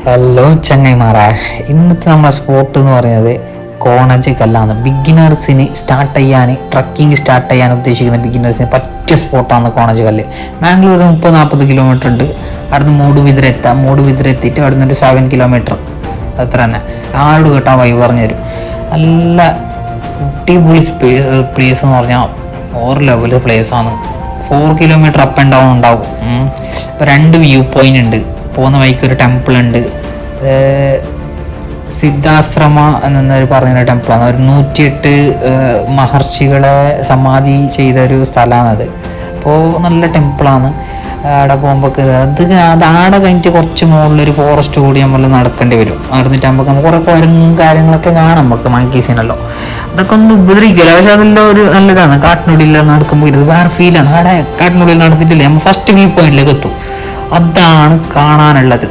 Hello ചങ്ങൈമാരാ, ഇന്നത്തെ നമ്മളെ spot എന്ന് പറയുന്നത് കോണജ് കല്ലാണ്. ബിഗിനേഴ്സിന് ട്രക്കിംഗ് സ്റ്റാർട്ട് ചെയ്യാൻ ഉദ്ദേശിക്കുന്ന ബിഗിനേഴ്സിന് പറ്റിയ സ്പോട്ടാണ് കോണജ് കല്ല്. മാംഗ്ലൂർ 30-40 കിലോമീറ്റർ ഉണ്ട്. അവിടുന്ന് മൂടുബിദ്ര എത്തിയിട്ട് അവിടുന്ന് ഒരു 7 കിലോമീറ്റർ അത്ര തന്നെ. ആരോട് കേട്ടാ വഴി പറഞ്ഞുതരും. നല്ല അടിപൊളി പ്ലേസ് എന്ന് പറഞ്ഞാൽ ഓർ ലെവൽ പ്ലേസാണ്. 4 കിലോമീറ്റർ അപ്പ് ആൻഡ് ഡൗൺ ഉണ്ടാവും. ഇപ്പോൾ 2 വ്യൂ പോയിന്റ് ഉണ്ട്. പോകുന്ന വഴിക്ക് ഒരു ടെമ്പിൾ ഉണ്ട്, സിദ്ധാശ്രമ എന്നൊരു പറയുന്ന ടെമ്പിളാണ്. ഒരു 108 മഹർഷികളെ സമാധി ചെയ്തൊരു സ്ഥലമാണത്. അപ്പോൾ നല്ല ടെമ്പിളാണ്. അവിടെ പോകുമ്പോൾ അത് ആടെ കഴിഞ്ഞിട്ട് കുറച്ച് മുകളിലൊരു ഫോറസ്റ്റ് കൂടി നമ്മൾ നടക്കേണ്ടി വരും. നടന്നിട്ടാകുമ്പോൾ നമുക്ക് കുറേ കുരങ്ങും കാര്യങ്ങളൊക്കെ കാണാം. നമുക്ക് മങ്കീസിനല്ലോ അതൊക്കെ ഒന്നും ഉപദ്രവിക്കില്ല, പക്ഷെ അതെല്ലാം ഒരു നല്ലതാണ്. കാട്ടിനുള്ളിൽ നടക്കുമ്പോൾ ഇത് വേറെ ഫീലാണ്. അവിടെ കാട്ടിനുള്ളിൽ നടത്തിയിട്ടില്ലേ നമ്മൾ ഫസ്റ്റ് വ്യൂ പോയിന്റിലേക്ക് എത്തും. അതാണ് കാണാനുള്ളത്.